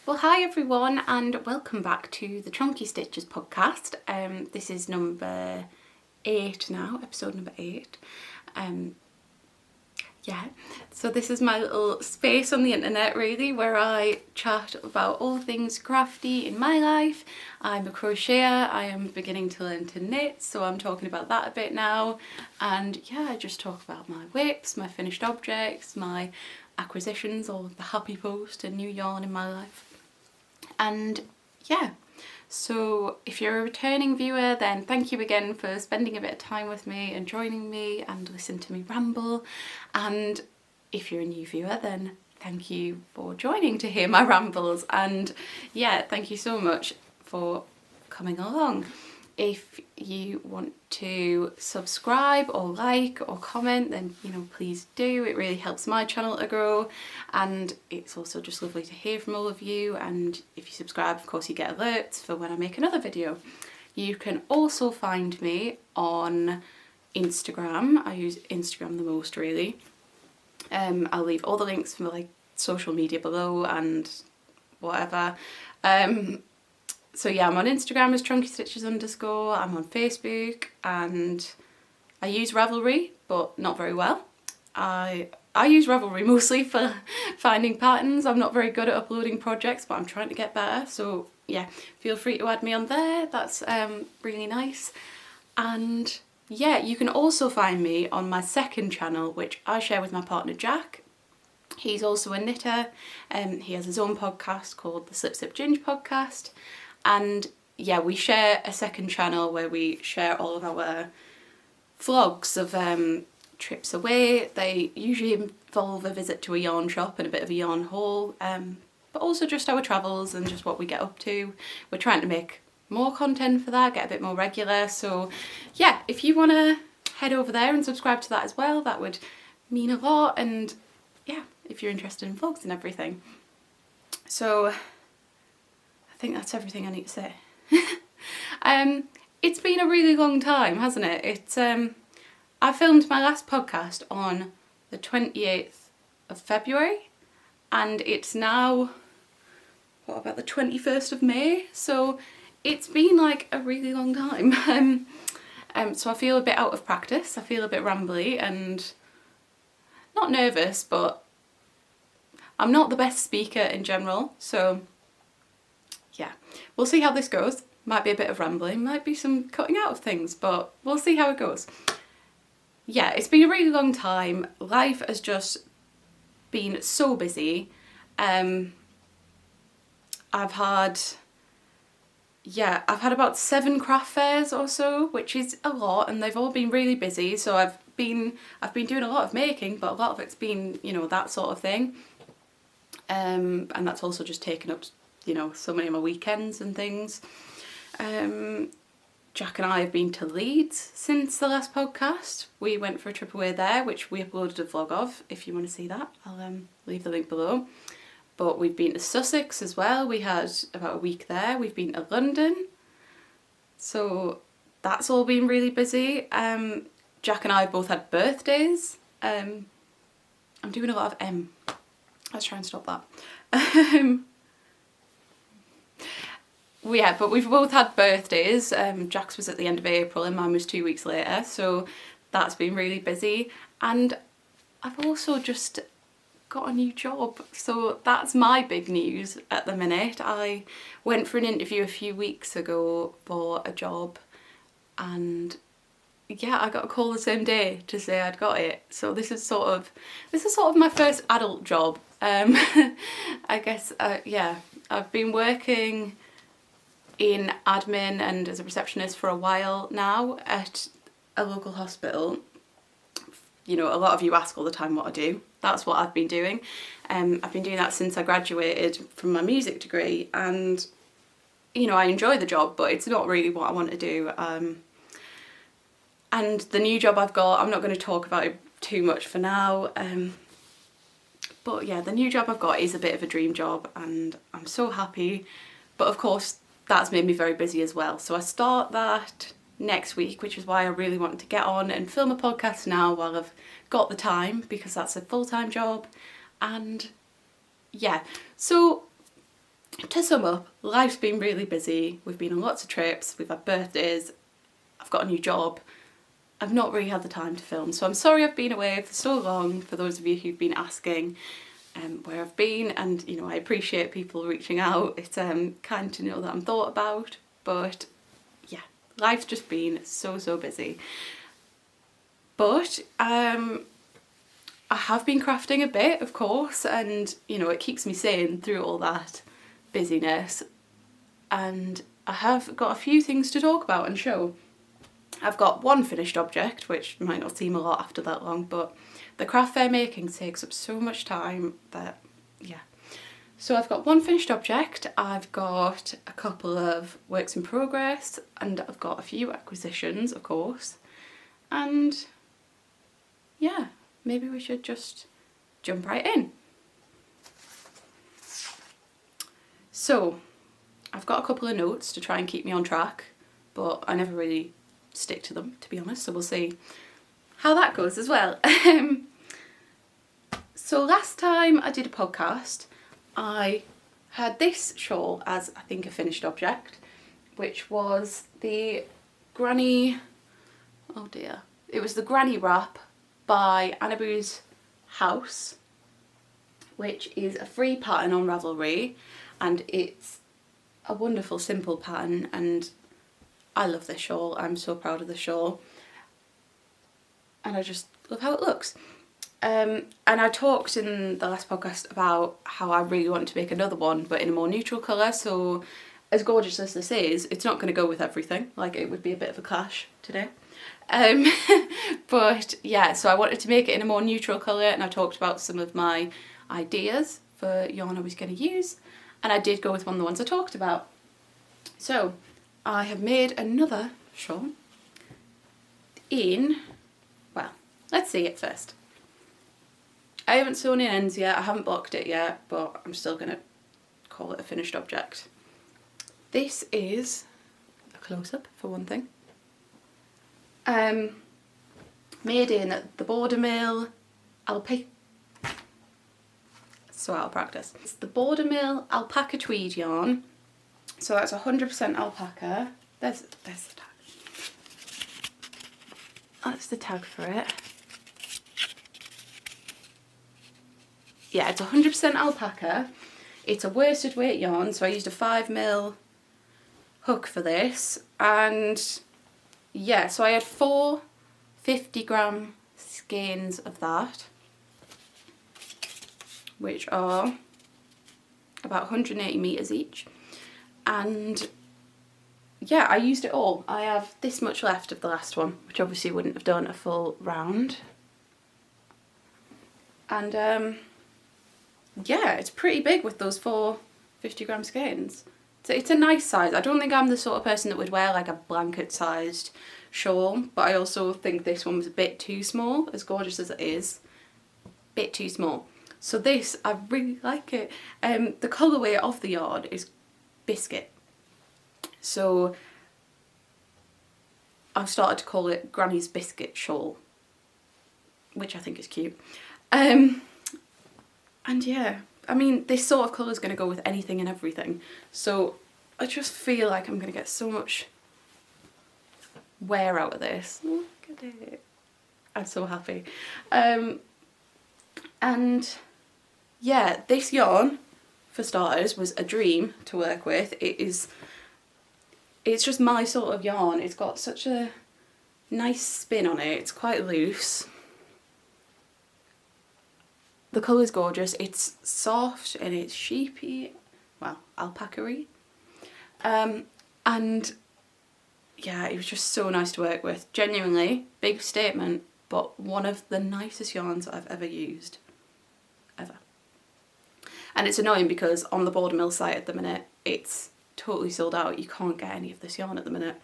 Well, hi everyone, and welcome back to the Chonky Stitches podcast. This is number 8 now, episode number 8. So this is my little space on the internet really, where I chat about all things crafty in my life. I'm a crocheter, I am beginning to learn to knit, so I'm talking about that a bit now. And yeah, I just talk about my whips, my finished objects, my acquisitions, all of the happy post and new yarn in my life. And yeah, so if you're a returning viewer, then thank you again for spending a bit of time with me and joining me and listen to me ramble. And if you're a new viewer, then thank you for joining to hear my rambles. And yeah, thank you so much for coming along. If you want to subscribe or like or comment, then please do. It really helps my channel to grow, and it's also just lovely to hear from all of you. And if you subscribe, of course, you get alerts for when I make another video. You can also find me on Instagram. I use Instagram the most really. I'll leave all the links for my social media below and whatever. So yeah, I'm on Instagram as Chonky Stitches _. I'm on Facebook, and I use Ravelry, but not very well. I use Ravelry mostly for finding patterns. I'm not very good at uploading projects, but I'm trying to get better. So yeah, feel free to add me on there. That's really nice. And yeah, you can also find me on my second channel, which I share with my partner Jack. He's also a knitter, and he has his own podcast called the Slipslipginge podcast. And yeah, we share a second channel where we share all of our vlogs of trips away. They usually involve a visit to a yarn shop and a bit of a yarn haul, but also just our travels and just what we get up to. We're trying to make more content for that, get a bit more regular. So yeah, if you want to head over there and subscribe to that as well, that would mean a lot. And yeah, if you're interested in vlogs and everything. So I think that's everything I need to say. It's been a really long time, hasn't it? It's I filmed my last podcast on the 28th of February, and it's now, what about the 21st of May? So it's been like a really long time. So I feel a bit out of practice. I feel a bit rambly and not nervous, but I'm not the best speaker in general, so yeah, we'll see how this goes. Might be a bit of rambling, might be some cutting out of things, but we'll see how it goes. Yeah, it's been a really long time. Life has just been so busy. I've had about 7 craft fairs or so, which is a lot, and they've all been really busy. So I've been doing a lot of making, but a lot of it's been, that sort of thing. And that's also just taken up so many of my weekends and things. Jack and I have been to Leeds since the last podcast. We went for a trip away there, which we uploaded a vlog of. If you want to see that, I'll leave the link below. But we've been to Sussex as well. We had about a week there. We've been to London. So that's all been really busy. Jack and I both had birthdays. I'm doing a lot of M. Let's try and stop that. Yeah, but we've both had birthdays. Jack's was at the end of April and mine was 2 weeks later, so that's been really busy. And I've also just got a new job, so that's my big news at the minute. I went for an interview a few weeks ago for a job, and yeah, I got a call the same day to say I'd got it. So this is sort of my first adult job. I guess yeah, I've been working in admin and as a receptionist for a while now at a local hospital. A lot of you ask all the time what I do. That's what I've been doing. I've been doing that since I graduated from my music degree, and I enjoy the job, but it's not really what I want to do. And the new job I've got, I'm not going to talk about it too much for now. But yeah, the new job I've got is a bit of a dream job, and I'm so happy. But of course, that's made me very busy as well. So I start that next week, which is why I really wanted to get on and film a podcast now while I've got the time, because that's a full-time job. And yeah, so to sum up, life's been really busy. We've been on lots of trips, we've had birthdays, I've got a new job. I've not really had the time to film, so I'm sorry I've been away for so long, for those of you who've been asking where I've been, and you know, I appreciate people reaching out. It's kind to know that I'm thought about, but yeah, life's just been so busy. But I have been crafting a bit, of course, and you know, it keeps me sane through all that busyness, and I have got a few things to talk about and show. I've got one finished object, which might not seem a lot after that long, but the craft fair making takes up so much time that, yeah. So I've got one finished object, I've got a couple of works in progress, and I've got a few acquisitions, of course, and yeah, maybe we should just jump right in. So, I've got a couple of notes to try and keep me on track, but I never really stick to them, to be honest, so we'll see how that goes as well. So last time I did a podcast, I had this shawl as, I think, a finished object, which was the granny, oh dear, it was the granny wrap by Annaboo's House, which is a free pattern on Ravelry, and it's a wonderful simple pattern, and I love this shawl. I'm so proud of the shawl, and I just love how it looks. And I talked in the last podcast about how I really want to make another one, but in a more neutral colour, so as gorgeous as this is, it's not going to go with everything, like it would be a bit of a clash today. But yeah, so I wanted to make it in a more neutral colour, and I talked about some of my ideas for yarn I was going to use, and I did go with one of the ones I talked about. So I have made another shawl in, well, let's see it first. I haven't sewn in ends yet, I haven't blocked it yet, but I'm still going to call it a finished object. This is a close-up, for one thing. Made in the Border Mill alpaca. So out of practice. It's the Border Mill alpaca tweed yarn. So that's 100% alpaca. There's the tag. That's the tag for it. Yeah, it's 100% alpaca. It's a worsted weight yarn, so I used a 5mm hook for this, and yeah, so I had 4 50-gram skeins of that, which are about 180 meters each, and yeah, I used it all. I have this much left of the last one, which obviously wouldn't have done a full round, and yeah, it's pretty big with those 4 50-gram skeins. So it's a nice size. I don't think I'm the sort of person that would wear like a blanket sized shawl, but I also think this one was a bit too small, as gorgeous as it is, bit too small. So this, I really like it. The colourway of the yarn is biscuit. So I've started to call it Granny's Biscuit Shawl, which I think is cute. And yeah, I mean, this sort of colour is going to go with anything and everything. So I just feel like I'm going to get so much wear out of this. Look at it. I'm so happy. And yeah, this yarn, for starters, was a dream to work with. It's just my sort of yarn. It's got such a nice spin on it. It's quite loose. The colour's gorgeous. It's soft and it's sheepy, well, alpaca-y. And yeah, it was just so nice to work with. Genuinely, big statement, but one of the nicest yarns I've ever used. Ever. And it's annoying because on the Border Mill site at the minute, it's totally sold out. You can't get any of this yarn at the minute.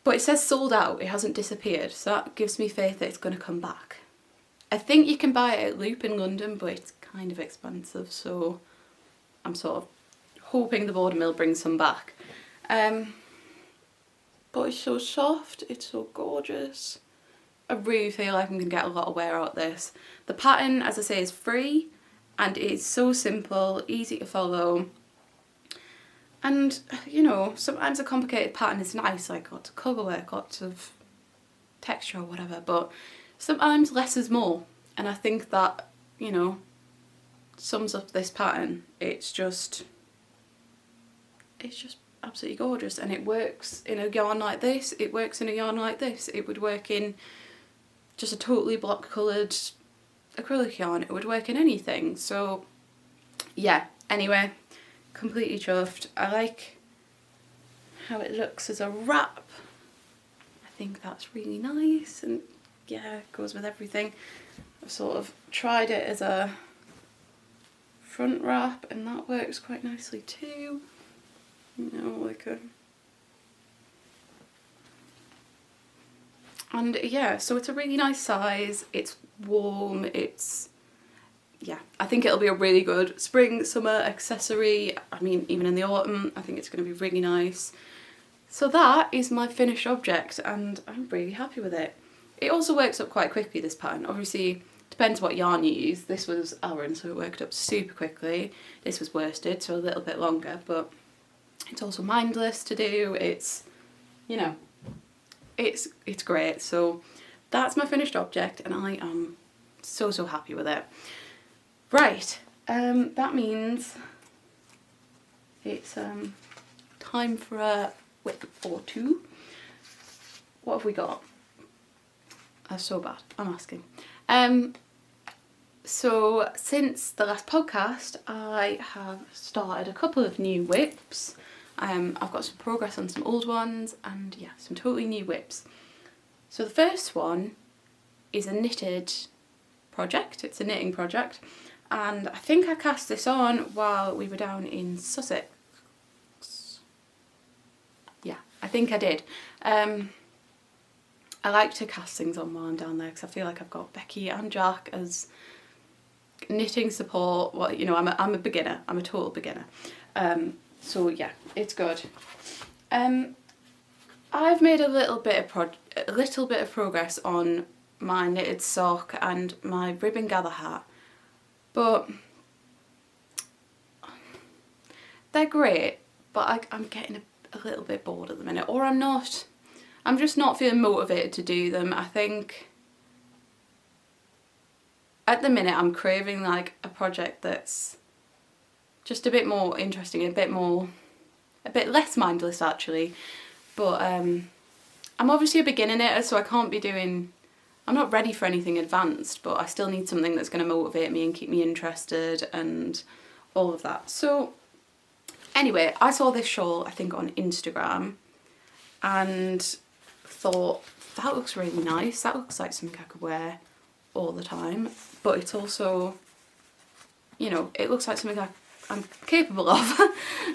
But it says sold out, it hasn't disappeared, so that gives me faith that it's going to come back. I think you can buy it at Loop in London, but it's kind of expensive, so I'm sort of hoping the Border Mill brings some back. But it's so soft, it's so gorgeous. I really feel like I'm going to get a lot of wear out of this. The pattern, as I say, is free, and it's so simple, easy to follow. And, you know, sometimes a complicated pattern is nice, like lots of colour work, lots of texture or whatever, but sometimes less is more. And I think that, you know, sums up this pattern. It's just absolutely gorgeous, and it works in a yarn like this, it works in a yarn like this, it would work in just a totally block coloured acrylic yarn, it would work in anything. So yeah, anyway, completely chuffed. I like how it looks as a wrap. I think that's really nice, and yeah, it goes with everything. I've sort of tried it as a front wrap and that works quite nicely too. You know, like a... And yeah, so it's a really nice size, it's warm, it's... yeah, I think it'll be a really good spring, summer accessory. I mean, even in the autumn, I think it's going to be really nice. So that is my finished object, and I'm really happy with it. It also works up quite quickly, this pattern. Obviously, depends what yarn you use. This was Aran, so it worked up super quickly. This was worsted, so a little bit longer, but it's also mindless to do. It's, you know, it's great. So that's my finished object, and I am so happy with it. Right, that means it's time for a whip or two. What have we got? That's so bad, I'm asking. So since the last podcast, I have started a couple of new whips. I've got some progress on some old ones, and yeah, some totally new whips. So the first one is a knitted project, it's a knitting project. And I think I cast this on while we were down in Sussex. Yeah, I think I did. I like to cast things on while I'm down there because I feel like I've got Becky and Jack as knitting support. Well, you know, I'm a beginner. I'm a total beginner. So yeah, it's good. I've made a little bit of progress on my knitted sock and my ribbon gather hat. But they're great, but I'm getting a little bit bored at the minute, or I'm just not feeling motivated to do them. I think at the minute I'm craving like a project that's just a bit more interesting, a bit less mindless actually. But I'm obviously a beginner knitter, so I can't be doing... I'm not ready for anything advanced, but I still need something that's going to motivate me and keep me interested and all of that. So anyway, I saw this shawl, I think on Instagram, and thought, that looks really nice. That looks like something I could wear all the time. But it's also, you know, it looks like something I'm capable of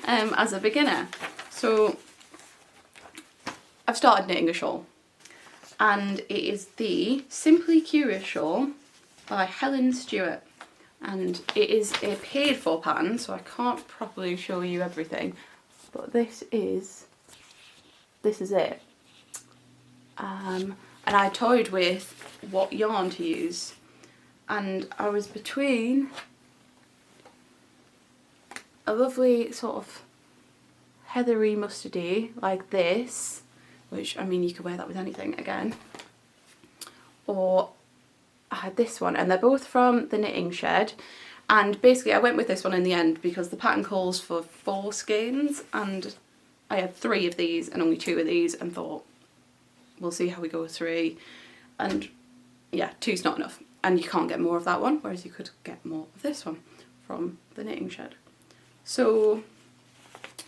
as a beginner. So I've started knitting a shawl. And it is the Simply Curious shawl by Helen Stewart, and it is a paid for pattern, so I can't properly show you everything, but this is it. And I toyed with what yarn to use, and I was between a lovely sort of heathery mustardy like this, which, I mean, you could wear that with anything again. Or I had this one, and they're both from the Knitting Shed. And basically I went with this one in the end because the pattern calls for 4 skeins, and I had 3 of these and only 2 of these, and thought, we'll see how we go with 3. And yeah, 2's not enough. And you can't get more of that one, whereas you could get more of this one from the Knitting Shed. So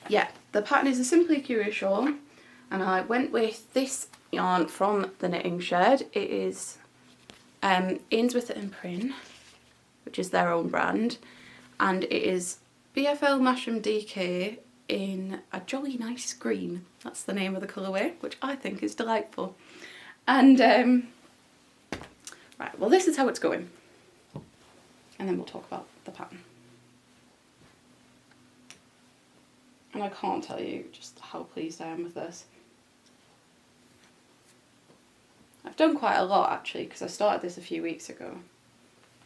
yeah, the pattern is a Simply Curious shawl. And I went with this yarn from the Knitting Shed. It is Ainsworth and Prynne, which is their own brand, and it is BFL Masham DK in a jolly nice green. That's the name of the colourway, which I think is delightful. And right, well, this is how it's going, and then we'll talk about the pattern. And I can't tell you just how pleased I am with this. I've done quite a lot actually, because I started this a few weeks ago.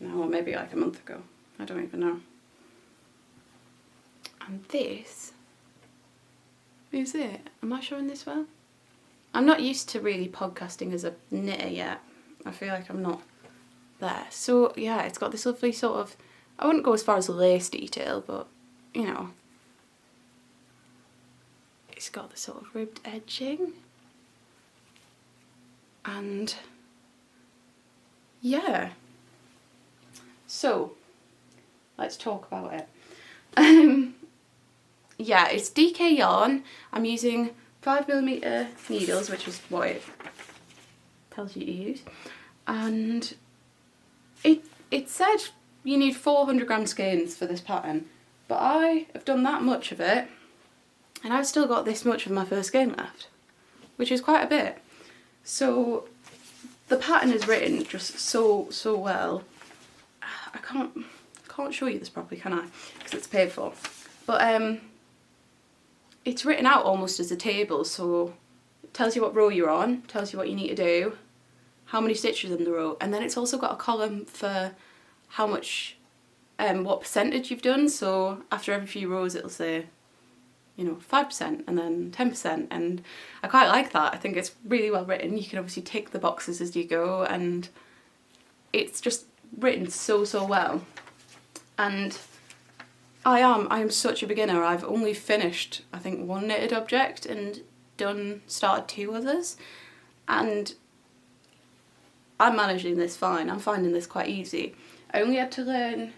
No, or maybe like a month ago. I don't even know. And this Is it? Am I showing this well? I'm not used to really podcasting as a knitter yet. I feel like I'm not there. So yeah, it's got this lovely sort of, I wouldn't go as far as lace detail, but you know, it's got the sort of ribbed edging. And yeah, so let's talk about it. Yeah, it's DK yarn. I'm using 5mm needles, which is what it tells you to use, and it said you need 400g skeins for this pattern, but I have done that much of it and I've still got this much of my first skein left, which is quite a bit. So the pattern is written just so well. I can't show you this properly, can I? Because it's paid for. But it's written out almost as a table, so it tells you what row you're on, tells you what you need to do, how many stitches in the row, and then it's also got a column for how much, what percentage you've done. So after every few rows it'll say, you know, 5% and then 10%, and I quite like that. I think it's really well written. You can obviously tick the boxes as you go, and it's just written so well. And I am such a beginner. I've only finished, I think, one knitted object and started 2 others, and I'm managing this fine. I'm finding this quite easy. I only had to learn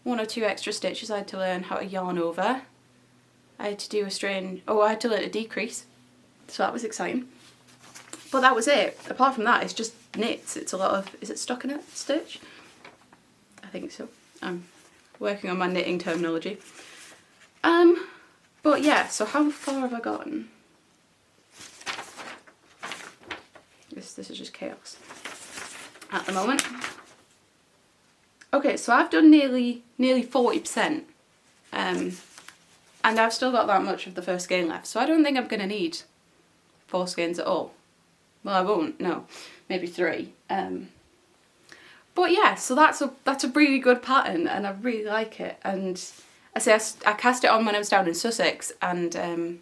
1 or 2 extra stitches. I had to learn how to yarn over. I had to do I had to learn to decrease, so that was exciting. But that was it. Apart from that, it's just knits. It's a lot of, is it stockinette stitch? I think so. I'm working on my knitting terminology. But yeah, so how far have I gotten? This is just chaos at the moment. Okay, so I've done nearly 40%, and I've still got that much of the first skein left, so I don't think I'm going to need 4 skeins at all. Well, I won't, no, maybe 3. But yeah, so that's a really good pattern, and I really like it. And I cast it on when I was down in Sussex, and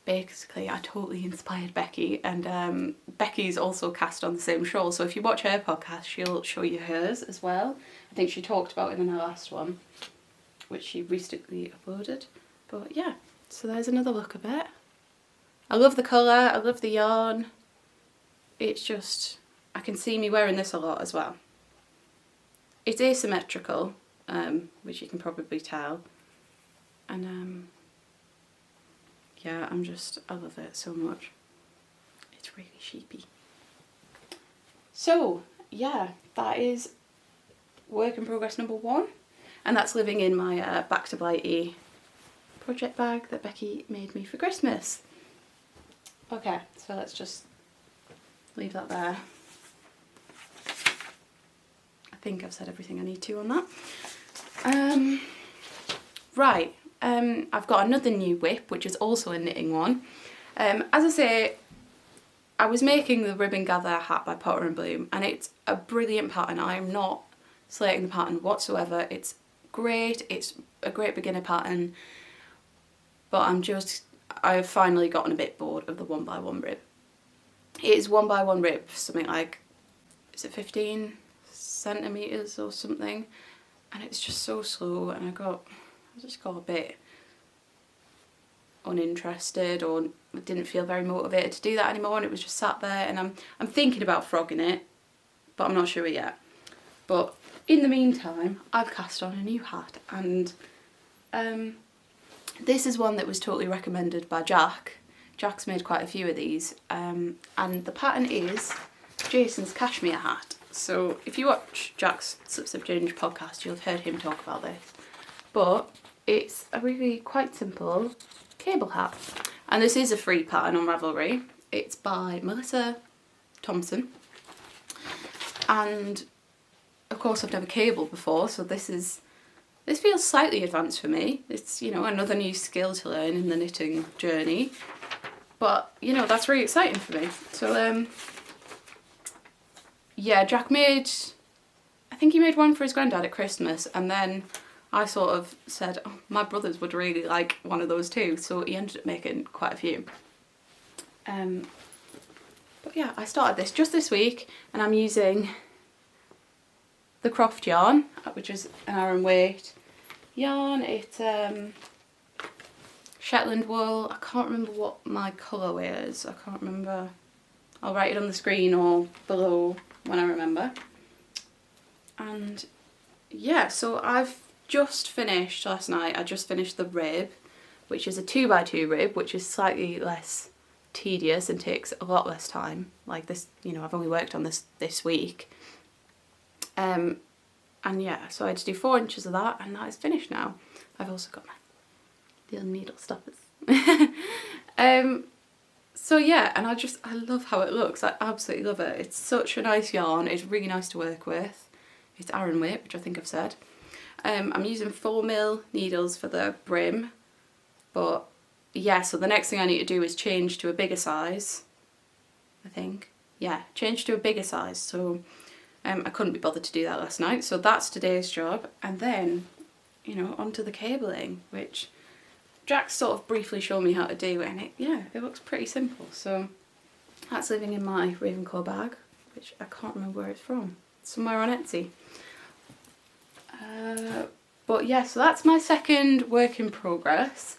basically I totally inspired Becky, and Becky's also cast on the same shawl, so if you watch her podcast she'll show you hers as well. I think she talked about it in her last one, which she recently uploaded. But yeah, so there's another look of it. I love the colour, I love the yarn. It's just, I can see me wearing this a lot as well. It's asymmetrical, which you can probably tell. And yeah, I love it so much. It's really sheepy. So yeah, that is work in progress number 1. And that's living in my Back to Blighty project bag that Becky made me for Christmas. Okay, so let's just leave that there. I think I've said everything I need to on that. Right, I've got another new whip, which is also a knitting one. As I say, I was making the Ribbon Gather hat by Potter and Bloom, and it's a brilliant pattern. I'm not slating the pattern whatsoever. It's great, it's a great beginner pattern, but I've finally gotten a bit bored of the 1x1 rib. It is 1x1 rib, something like, is it 15 centimetres or something, and it's just so slow, and I just got a bit uninterested, or didn't feel very motivated to do that anymore, and it was just sat there, and I'm thinking about frogging it, but I'm not sure yet. But in the meantime, I've cast on a new hat, and this is one that was totally recommended by Jack. Jack's made quite a few of these, and the pattern is Jason's cashmere hat. So if you watch Jack's Slipslipginge podcast, you'll have heard him talk about this. But it's a really quite simple cable hat. And this is a free pattern on Ravelry. It's by Melissa Thompson. And of course I've never cabled before, so this feels slightly advanced for me. It's, you know, another new skill to learn in the knitting journey. But, you know, that's really exciting for me. So, yeah, Jack I think he made one for his granddad at Christmas, and then I sort of said, oh, my brothers would really like one of those too, so he ended up making quite a few. But yeah, I started this just this week, and I'm using the Croft yarn, which is an Aran weight yarn. It's Shetland wool. I can't remember what my colourway is. I can't remember. I'll write it on the screen or below when I remember. And yeah, so I've just finished last night. I just finished the rib, which is a 2x2 rib, which is slightly less tedious and takes a lot less time. Like this, you know, I've only worked on this week. And yeah, so I had to do 4 inches of that, and that is finished now. I've also got my little needle stoppers. So yeah, and I love how it looks. I absolutely love it. It's such a nice yarn. It's really nice to work with. It's Aran weight, which I think I've said. I'm using 4mm needles for the brim, but yeah, so the next thing I need to do is change to a bigger size, I think. Yeah, change to a bigger size, so I couldn't be bothered to do that last night, so that's today's job. And then, you know, onto the cabling, which Jack sort of briefly showed me how to do, and it looks pretty simple. So that's living in my Ravenclaw bag, which I can't remember where it's from. It's somewhere on Etsy. But yeah, so that's my second work in progress,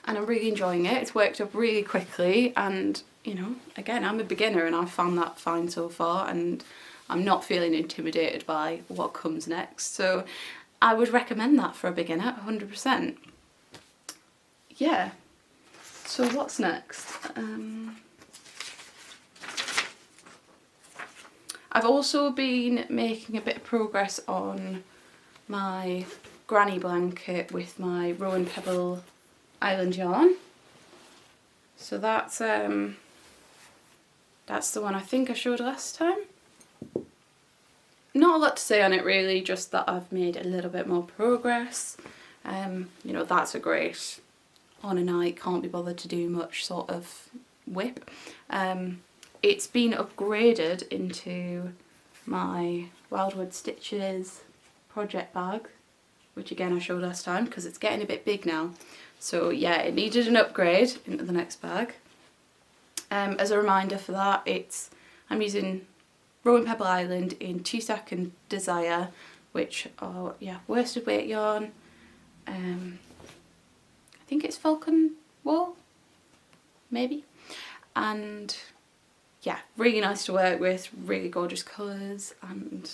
and I'm really enjoying it. It's worked up really quickly, and you know, again, I'm a beginner and I've found that fine so far, and I'm not feeling intimidated by what comes next. So I would recommend that for a beginner, 100%. Yeah, so what's next? I've also been making a bit of progress on my granny blanket with my Rowan Pebble Island yarn. So that's the one I think I showed last time. Not a lot to say on it really, just that I've made a little bit more progress. You know, that's a great on a night, can't be bothered to do much sort of whip. It's been upgraded into my Wildwood Stitches project bag, which again I showed last time because it's getting a bit big now. So yeah, it needed an upgrade into the next bag. As a reminder for that, I'm using Rowan Pebble Island in 2 Second Desire, which are worsted weight yarn. I think it's Falcon wool, maybe. And yeah, really nice to work with, really gorgeous colours, and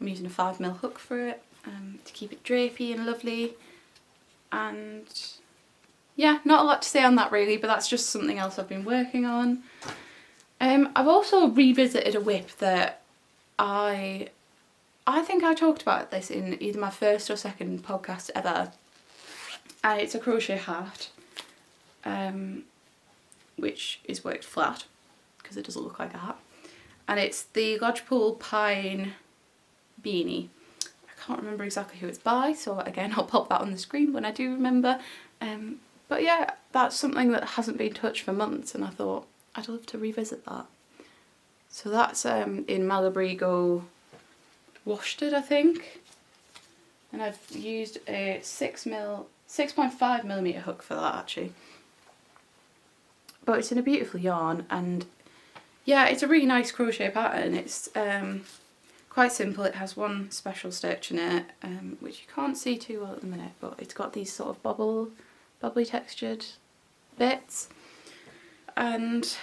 I'm using a 5mm hook for it to keep it drapey and lovely. And yeah, not a lot to say on that really, but that's just something else I've been working on. I've also revisited a whip that I think I talked about this in either my first or second podcast ever, and it's a crochet hat, which is worked flat because it doesn't look like a hat, and it's the Lodgepole Pine beanie. I can't remember exactly who it's by, so again I'll pop that on the screen when I do remember. But yeah, that's something that hasn't been touched for months, and I thought I'd love to revisit that. So that's in Malabrigo worsted, I think, and I've used a 6.5mm hook for that actually. But it's in a beautiful yarn, and yeah, it's a really nice crochet pattern. It's quite simple. It has one special stitch in it, which you can't see too well at the minute, but it's got these sort of bubbly textured bits, and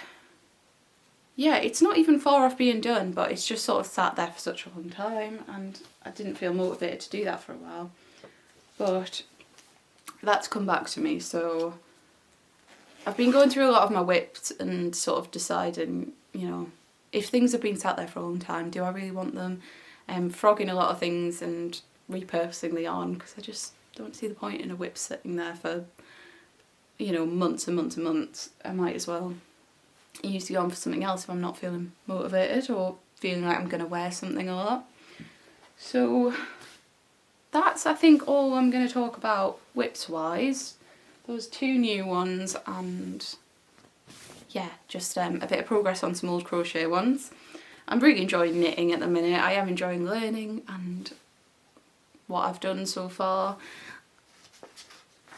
yeah, it's not even far off being done, but it's just sort of sat there for such a long time, and I didn't feel motivated to do that for a while, but that's come back to me. So I've been going through a lot of my whips and sort of deciding, you know, if things have been sat there for a long time, do I really want them? Frogging a lot of things and repurposing the yarn, because I just don't see the point in a whip sitting there for, you know, months and months and months. I might as well use the yarn for something else if I'm not feeling motivated or feeling like I'm going to wear something a lot. So that's, I think, all I'm going to talk about whips wise. Those 2 new ones, and yeah, just a bit of progress on some old crochet ones. I'm really enjoying knitting at the minute. I am enjoying learning, and what I've done so far.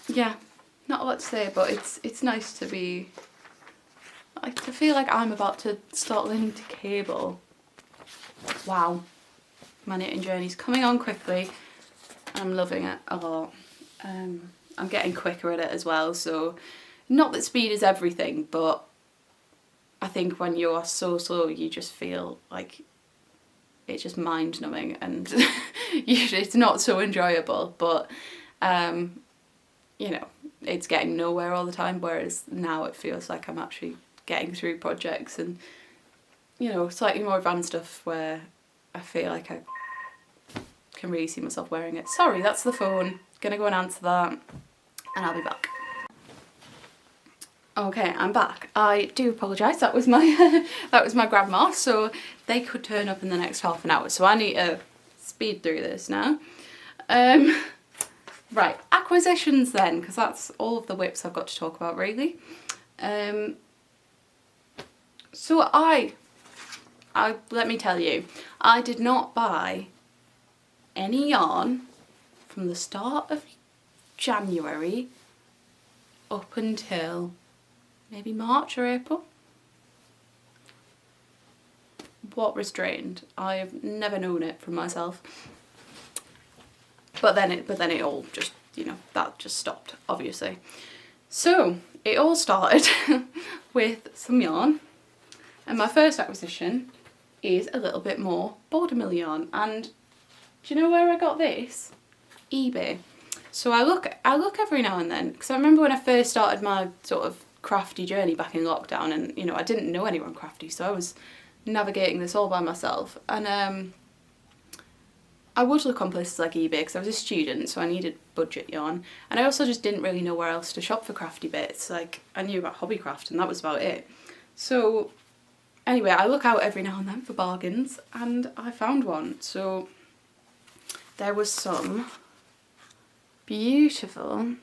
Yeah, not a lot to say, but it's nice to be, like, to feel like I'm about to start learning to cable. Wow, my knitting journey's coming on quickly. I'm loving it a lot. I'm getting quicker at it as well, so not that speed is everything, but I think when you're so slow you just feel like it's just mind numbing and it's not so enjoyable, but you know, it's getting nowhere all the time, whereas now it feels like I'm actually getting through projects and, you know, slightly more advanced stuff where I feel like I can really see myself wearing it. Sorry, that's the phone. Gonna go and answer that and I'll be back. Okay, I'm back. I do apologise, that was my that was my grandma, so they could turn up in the next half an hour, so I need to speed through this now. Right, acquisitions then, because that's all of the whips I've got to talk about really. So I let me tell you, I did not buy any yarn from the start of January up until maybe March or April. What restrained? I have never known it from myself. But then it all just, you know, that just stopped, obviously. So it all started with some yarn, and my first acquisition is a little bit more border mill yarn. And do you know where I got this? eBay. So I look every now and then, because I remember when I first started my sort of crafty journey back in lockdown, and you know, I didn't know anyone crafty, so I was navigating this all by myself, and I would look on places like eBay because I was a student, so I needed budget yarn, and I also just didn't really know where else to shop for crafty bits. Like, I knew about Hobbycraft and that was about it. So anyway, I look out every now and then for bargains, and I found one. So there was some beautiful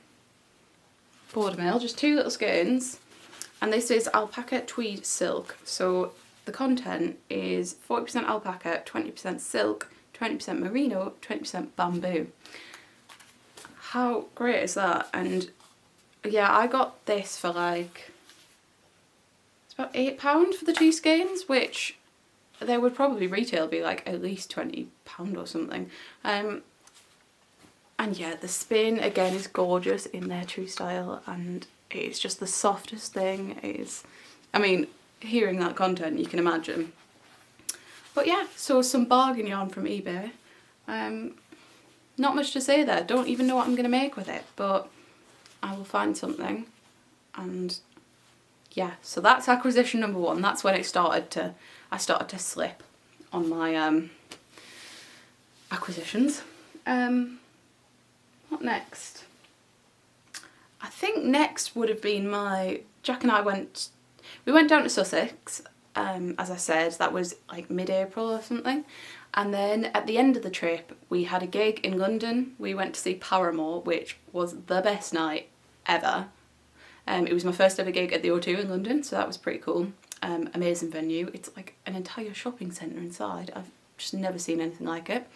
border mill, just 2 little skeins, and this is alpaca tweed silk. So the content is 40% alpaca, 20% silk, 20% merino, 20% bamboo. How great is that? And yeah, I got this for like, it's about £8 for the 2 skeins, which they would probably retail be like at least £20 or something. And yeah, the spin again is gorgeous in their true style, and it's just the softest thing. It is, I mean, hearing that content you can imagine. But yeah, so some bargain yarn from eBay. Not much to say there, don't even know what I'm going to make with it, but I will find something. And yeah, so that's acquisition number 1. That's when I started to slip on my acquisitions. What next? I think next would have been Jack and I went down to Sussex. As I said, that was like mid-April or something, and then at the end of the trip we had a gig in London. We went to see Paramore, which was the best night ever. It was my first ever gig at the O2 in London, so that was pretty cool. Amazing venue. It's like an entire shopping centre inside. I've just never seen anything like it.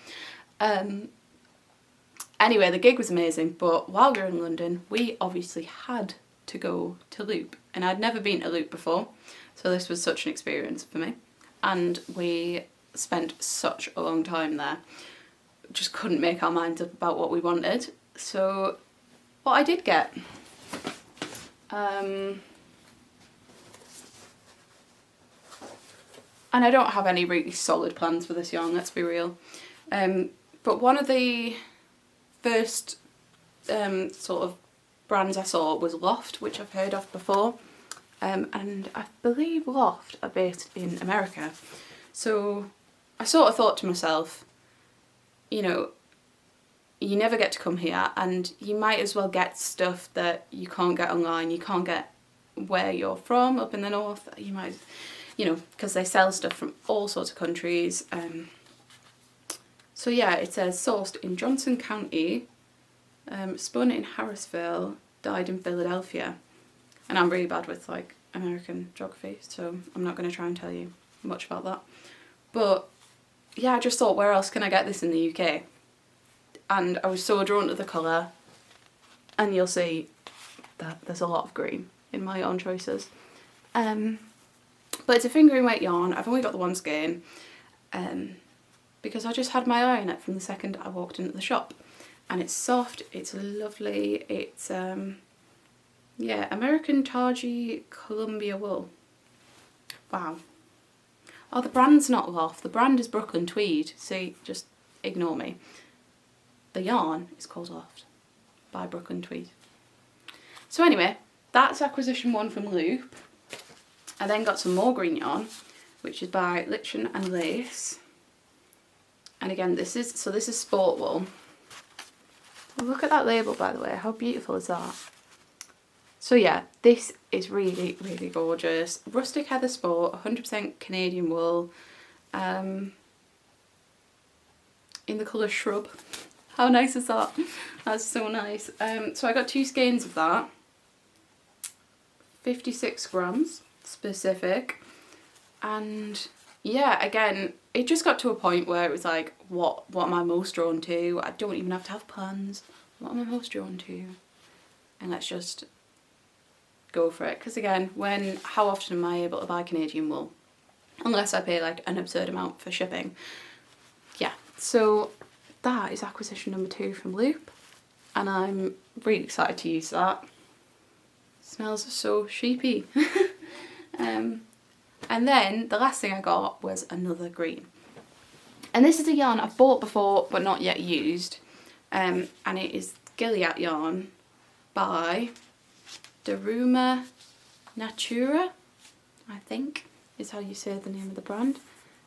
Anyway, the gig was amazing, but while we were in London we obviously had to go to Loop, and I'd never been to Loop before. So this was such an experience for me, and we spent such a long time there. Just couldn't make our minds up about what we wanted. So what I did get, and I don't have any really solid plans for this yarn, let's be real, but one of the first sort of brands I saw was Loft, which I've heard of before. And I believe Loft are based in America. So I sort of thought to myself, you know, you never get to come here, and you might as well get stuff that you can't get online. You can't get where you're from, up in the north. You might, you know, because they sell stuff from all sorts of countries. So yeah, it says sourced in Johnson County, spun in Harrisville, dyed in Philadelphia. And I'm really bad with like American geography, so I'm not going to try and tell you much about that. But yeah, I just thought, where else can I get this in the UK? and I was so drawn to the colour, and you'll see that there's a lot of green in my yarn choices. But it's a fingering weight yarn. I've only got the one skein because I just had my eye on it from the second I walked into the shop. And it's soft, it's lovely, it's yeah, American Targy Columbia wool. Wow. Oh, the brand's not Loft, the brand is Brooklyn Tweed, see, just ignore me. The yarn is called Loft by Brooklyn Tweed. So anyway, that's acquisition 1 from Loop. I then got some more green yarn, which is by Lichen and Lace. And again, this is sport wool. Look at that label, by the way, how beautiful is that? So yeah, this is really, really gorgeous. Rustic Heather Sport, 100% Canadian wool, in the colour Shrub. How nice is that? That's so nice. So I got 2 skeins of that, 56 grams specific, and yeah, again, it just got to a point where it was like, what am I most drawn to? I don't even have to have plans. What am I most drawn to? And let's just go for it. Because again, how often am I able to buy Canadian wool? Unless I pay like an absurd amount for shipping. Yeah, so that is acquisition number 2 from Loop. And I'm really excited to use that. It smells so sheepy. And then the last thing I got was another green. And this is a yarn I've bought before but not yet used. And it is Gilead yarn by Daruma Natura, I think is how you say the name of the brand.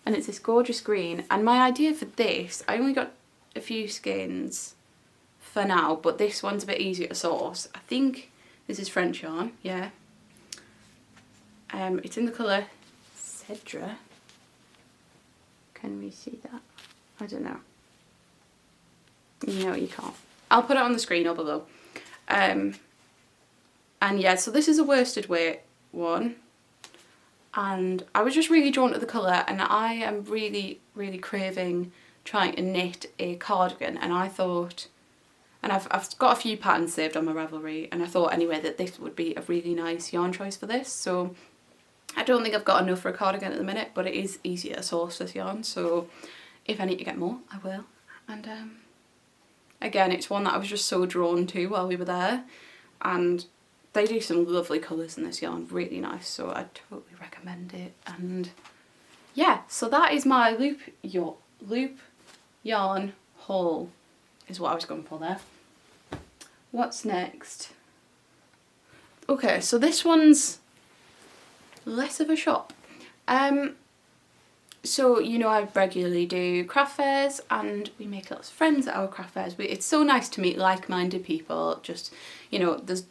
And it's this gorgeous green. And my idea for this, I only got a few skeins for now, but this one's a bit easier to source. I think this is French yarn, yeah. It's in the colour Cedra. Can we see that? I don't know. No, you can't. I'll put it on the screen or below. And yeah, so this is a worsted weight one. And I was just really drawn to the colour, and I am really, really craving trying to knit a cardigan. And I thought, and I've got a few patterns saved on my Ravelry, and I thought anyway that this would be a really nice yarn choice for this. So I don't think I've got enough for a cardigan at the minute, but it is easier to source this yarn, so if I need to get more, I will. And again, it's one that I was just so drawn to while we were there, and they do some lovely colours in this yarn, really nice, so I totally recommend it. And yeah, so that is my loop yarn haul, is what I was going for there. What's next? Okay, so this one's less of a shop. So you know, I regularly do craft fairs, and we make lots of friends at our craft fairs. It's so nice to meet like-minded people. Just, you know, there's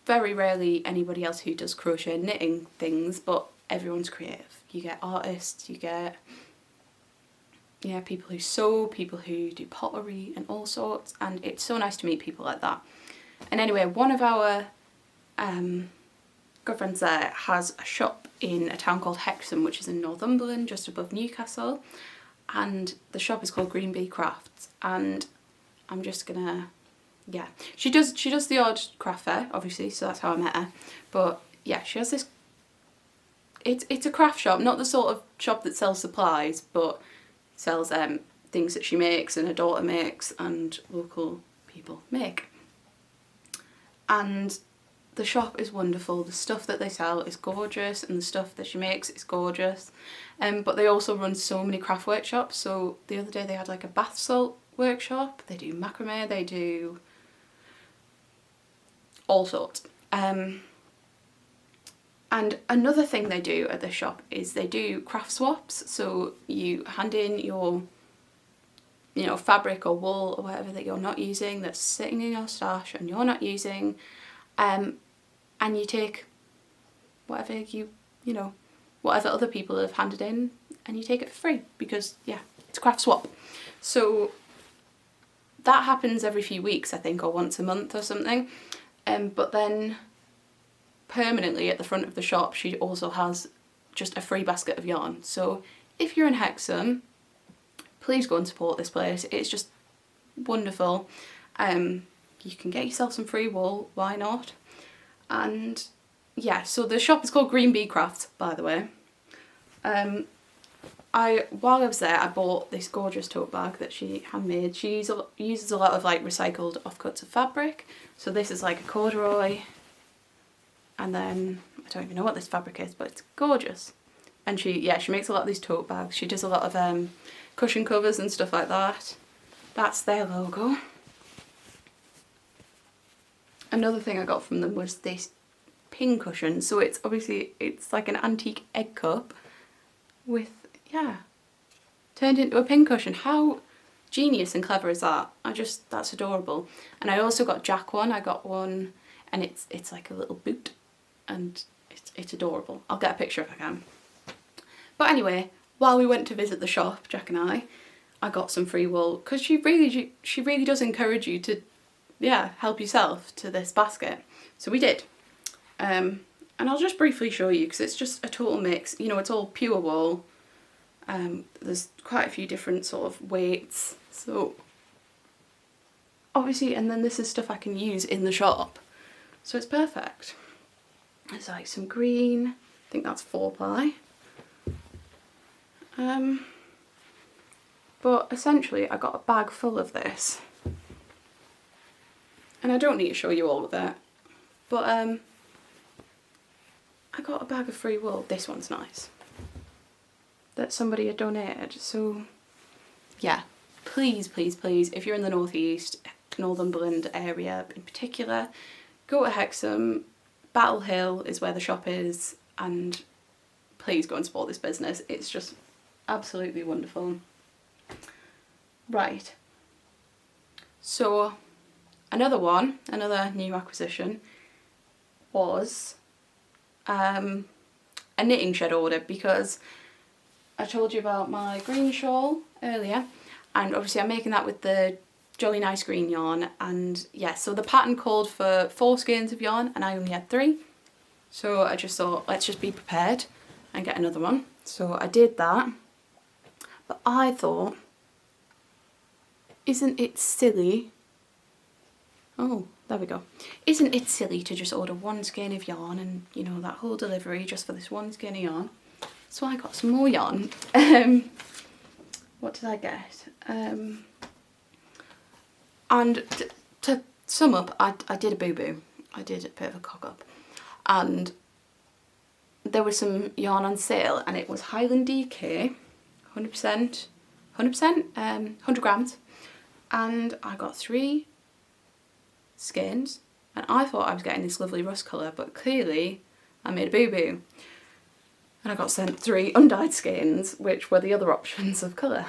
very rarely anybody else who does crochet and knitting things, but everyone's creative. You get artists, you get, yeah, people who sew, people who do pottery and all sorts, and it's so nice to meet people like that. And anyway, one of our good friends there has a shop in a town called Hexham, which is in Northumberland, just above Newcastle, and the shop is called Green Bee Crafts. And I'm just gonna, yeah, she does the odd craft fair, obviously, so that's how I met her. But yeah, she has this, it's a craft shop, not the sort of shop that sells supplies, but sells things that she makes and her daughter makes and local people make. And the shop is wonderful, the stuff that they sell is gorgeous, and the stuff that she makes is gorgeous. But they also run so many craft workshops. So the other day they had like a bath salt workshop, they do macrame, they do all sorts. And another thing they do at the shop is they do craft swaps. So you hand in your, you know, fabric or wool or whatever that you're not using, that's sitting in your stash and you're not using, and you take whatever you know, whatever other people have handed in, and you take it for free, because yeah, it's a craft swap. So that happens every few weeks, I think, or once a month or something. But then permanently at the front of the shop, she also has just a free basket of yarn. So if you're in Hexham, please go and support this place. It's just wonderful. You can get yourself some free wool, why not? And yeah, so the shop is called Green Bee Crafts, by the way. While I was there, I bought this gorgeous tote bag that she handmade. She uses a lot of like recycled offcuts of fabric. So this is like a corduroy, and then I don't even know what this fabric is, but it's gorgeous. And she makes a lot of these tote bags. She does a lot of cushion covers and stuff like that. That's their logo. Another thing I got from them was this pin cushion. So it's like an antique egg cup with, yeah, turned into a pin cushion. How genius and clever is that? That's adorable. And I also got Jack one. I got one, and it's like a little boot, and it's adorable. I'll get a picture if I can. But anyway, while we went to visit the shop, Jack and I got some free wool, because she really does encourage you to, yeah, help yourself to this basket. So we did. And I'll just briefly show you, because it's just a total mix. You know, it's all pure wool. There's quite a few different sort of weights. So obviously, and then this is stuff I can use in the shop. So it's perfect. There's like some green, I think that's 4-ply. But essentially I got a bag full of this. And I don't need to show you all of it. But I got a bag of free wool. This one's nice. That somebody had donated. So yeah, please, please, please, if you're in the northeast, Northumberland area in particular, go to Hexham. Battle Hill is where the shop is, and please go and support this business. It's just absolutely wonderful. Right, so another new acquisition was a knitting shed order, because I told you about my green shawl earlier, and obviously I'm making that with the Jolly Nice green yarn. And yeah, so the pattern called for 4 skeins of yarn and I only had 3, so I just thought, let's just be prepared and get another one. So I did that, but I thought, isn't it silly, oh there we go, isn't it silly to just order 1 skein of yarn and, you know, that whole delivery just for this 1 skein of yarn? So I got some more yarn. What did I get? And to sum up, I did a boo-boo. I did a bit of a cock-up. And there was some yarn on sale, and it was Highland DK, 100%, 100 grams. And I got 3 skeins, and I thought I was getting this lovely rust colour, but clearly I made a boo-boo. And I got sent 3 undyed skeins, which were the other options of colour.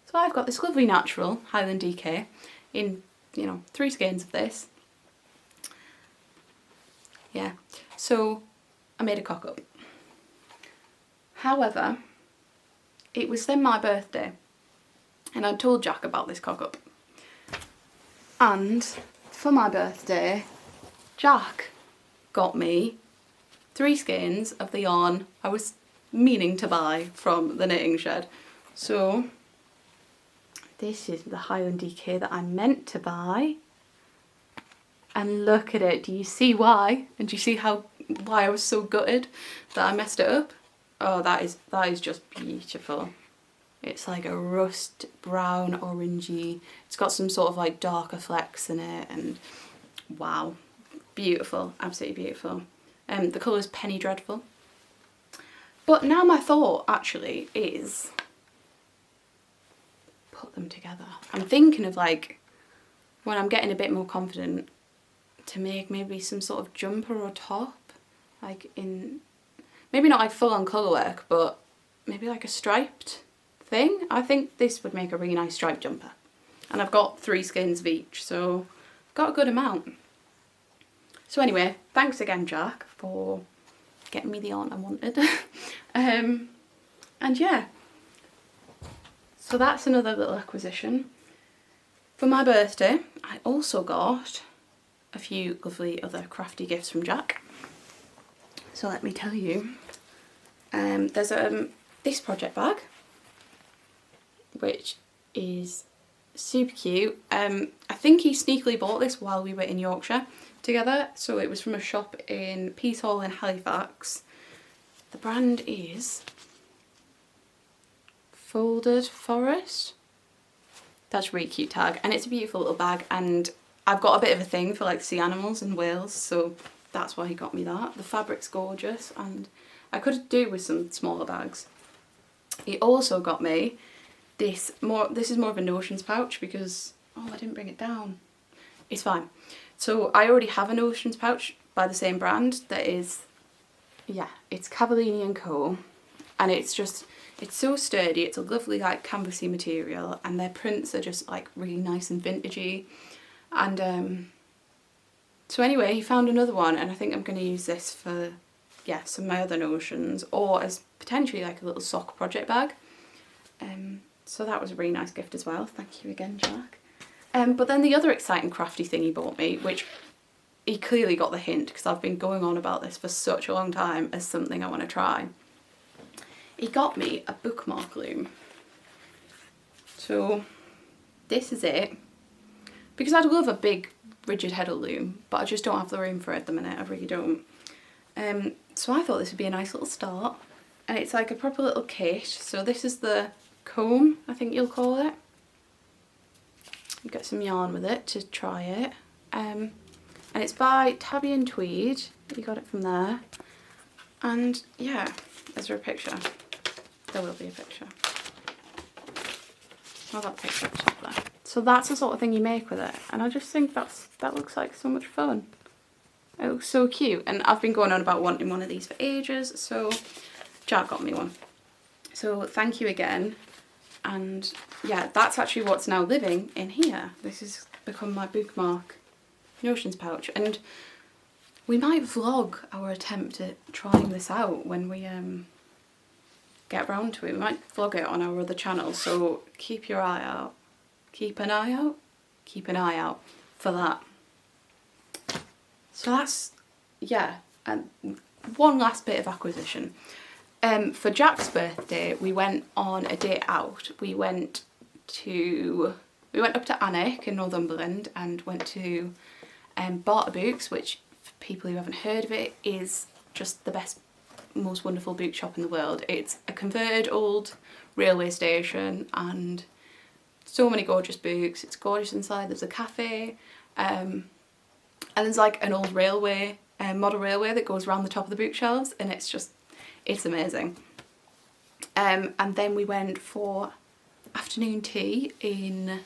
So I've got this lovely natural Highland DK in, you know, 3 skeins of this. Yeah, so I made a cock-up. However, it was then my birthday, and I told Jack about this cock-up. And for my birthday, Jack got me 3 skeins of the yarn I was meaning to buy from the knitting shed. So this is the Highland DK that I meant to buy. And look at it, do you see why? And do you see why I was so gutted that I messed it up? Oh, that is just beautiful. It's like a rust brown orangey. It's got some sort of like darker flecks in it, and wow, beautiful, absolutely beautiful. The colour's Penny Dreadful. But now my thought actually is put them together. I'm thinking of, like, when I'm getting a bit more confident, to make maybe some sort of jumper or top, like in, maybe not like full on colour work, but maybe like a striped thing. I think this would make a really nice striped jumper. And I've got 3 skeins of each, so I've got a good amount. So anyway, thanks again, Jack, for getting me the yarn I wanted. And yeah, so that's another little acquisition. For my birthday, I also got a few lovely other crafty gifts from Jack. So let me tell you, there's this project bag, which is super cute. I think he sneakily bought this while we were in Yorkshire together, so it was from a shop in Peace-Hall in Halifax. The brand is Folded Forest. That's a really cute tag, and it's a beautiful little bag, and I've got a bit of a thing for like sea animals in Wales, so that's why he got me that. The fabric's gorgeous, and I could do with some smaller bags. He also got me this is more of a notions pouch because, oh, I didn't bring it down. It's fine. So I already have a notions pouch by the same brand that is, yeah, it's Cavallini & Co. And it's so sturdy. It's a lovely like canvasy material, and their prints are just like really nice and vintagey. And so anyway, he found another one, and I think I'm going to use this for, yeah, some of my other notions, or as potentially like a little sock project bag. So that was a really nice gift as well. Thank you again, Jack. But then the other exciting crafty thing he bought me, which he clearly got the hint because I've been going on about this for such a long time as something I want to try. He got me a bookmark loom. So this is it. Because I'd love a big rigid headed loom, but I just don't have the room for it at the minute. I really don't. So I thought this would be a nice little start. And it's like a proper little kit. So this is the comb, I think you'll call it. You get some yarn with it to try it. And it's by Tabby and Tweed. You got it from there. And yeah, is there a picture? There will be a picture. I'll have a picture up top there. So that's the sort of thing you make with it. And I just think that looks like so much fun. It looks so cute. And I've been going on about wanting one of these for ages. So Jack got me one. So thank you again. And yeah, that's actually what's now living in here. This has become my bookmark notions pouch. And we might vlog our attempt at trying this out when we get round to it. We might vlog it on our other channel, so keep your eye out. Keep an eye out? Keep an eye out for that. So that's, yeah, and one last bit of acquisition. For Jack's birthday, we went on a day out. We went up to Alnwick in Northumberland and went to Barter Books, which, for people who haven't heard of it, is just the best, most wonderful book shop in the world. It's a converted old railway station and so many gorgeous books. It's gorgeous inside. There's a cafe and there's like an old railway, model railway that goes around the top of the bookshelves, and it's amazing. And then we went for afternoon tea in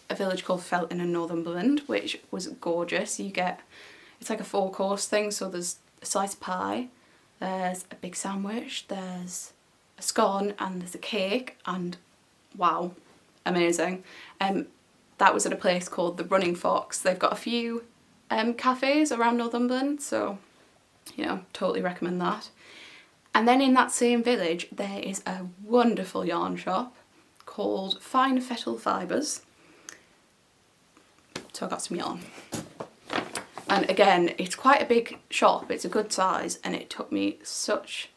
a village called Felton in Northumberland, which was gorgeous. It's like a 4-course thing, so there's a slice of pie, there's a big sandwich, there's a scone, and there's a cake, and wow, amazing. That was at a place called the Running Fox. They've got a few cafes around Northumberland, so, you know, totally recommend that. And then in that same village, there is a wonderful yarn shop called Fine Fettle Fibres. So I got some yarn. And again, it's quite a big shop, it's a good size, and it took me such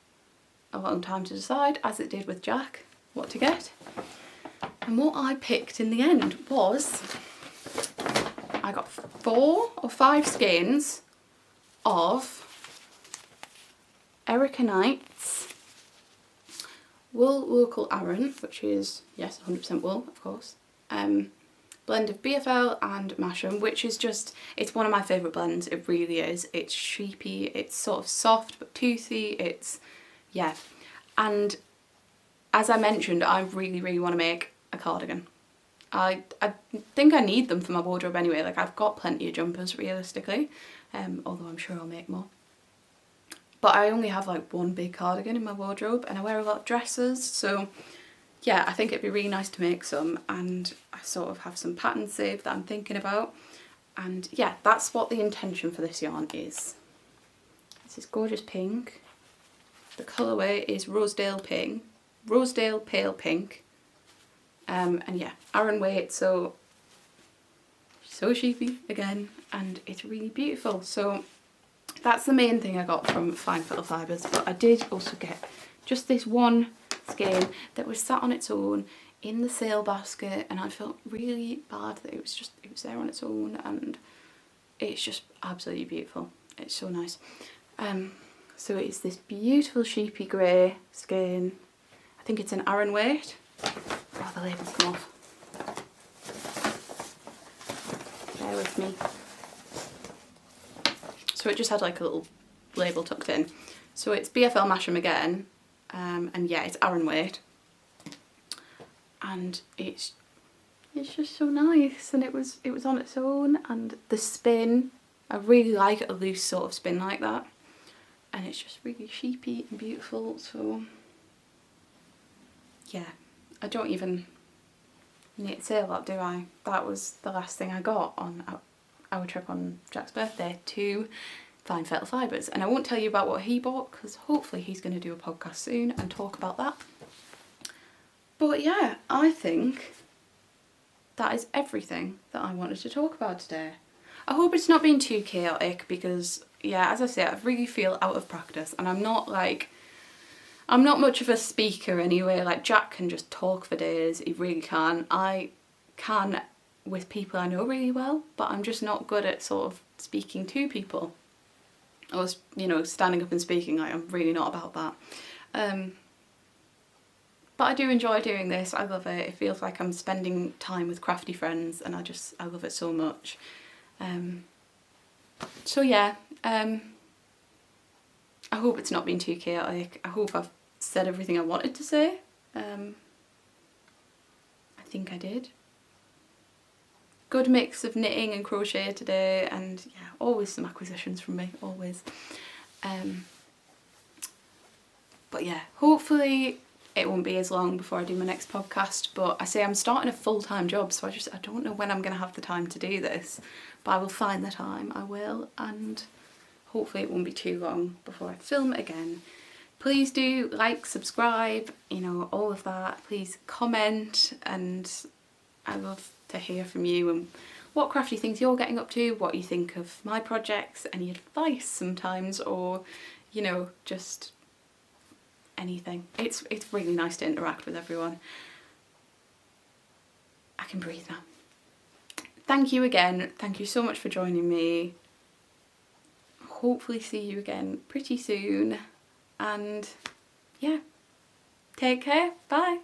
a long time to decide, as it did with Jack, what to get. And what I picked in the end was, I got 4 or 5 skeins of Erica Knight's Wool Local Aran, which is, yes, 100% wool, of course. Blend of BFL and Masham, which is just, it's one of my favourite blends, it really is. It's sheepy, it's sort of soft but toothy, it's, yeah. And as I mentioned, I really, really want to make a cardigan. I think I need them for my wardrobe anyway. Like, I've got plenty of jumpers realistically, although I'm sure I'll make more. But I only have like one big cardigan in my wardrobe, and I wear a lot of dresses, so yeah, I think it'd be really nice to make some, and I sort of have some patterns saved that I'm thinking about. And yeah, that's what the intention for this yarn is. It's this gorgeous pink. The colourway is Rosedale Pale Pink. And yeah, Aran weight, so sheepy again, and it's really beautiful. So that's the main thing I got from Fine Fettle Fibres, but I did also get just this one skein that was sat on its own in the sale basket, and I felt really bad that it was there on its own, and it's just absolutely beautiful. It's so nice. So it's this beautiful sheepy grey skein. I think it's an Aran weight. Oh, the label's come off. Bear with me. So it just had like a little label tucked in. So it's BFL Masham again, and yeah, it's Aran weight. And it's just so nice, and it was on its own, and the spin, I really like a loose sort of spin like that, and it's just really sheepy and beautiful. So yeah, I don't even need to say that, do I? That was the last thing I got on our trip on Jack's birthday, 2 fine felt fibres, and I won't tell you about what he bought because hopefully he's going to do a podcast soon and talk about that. But yeah, I think that is everything that I wanted to talk about today. I hope it's not been too chaotic because, yeah, as I say, I really feel out of practice, and I'm not much of a speaker anyway. Like, Jack can just talk for days, he really can. I can with people I know really well, but I'm just not good at sort of speaking to people. Or, you know, standing up and speaking, like, I'm really not about that. But I do enjoy doing this. I love it. It feels like I'm spending time with crafty friends, and I love it so much. So yeah, I hope it's not been too chaotic. I hope I've said everything I wanted to say. I think I did. Good mix of knitting and crochet today, and yeah, always some acquisitions from me, always. But yeah, hopefully it won't be as long before I do my next podcast, but I say I'm starting a full-time job, so I don't know when I'm going to have the time to do this, but I will find the time, I will, and hopefully it won't be too long before I film it again. Please do like, subscribe, you know, all of that. Please comment, and I love to hear from you and what crafty things you're getting up to, what you think of my projects, any advice sometimes, or, you know, just anything. It's really nice to interact with everyone. I can breathe now. Thank you again. Thank you so much for joining me. Hopefully see you again pretty soon. And yeah, take care. Bye.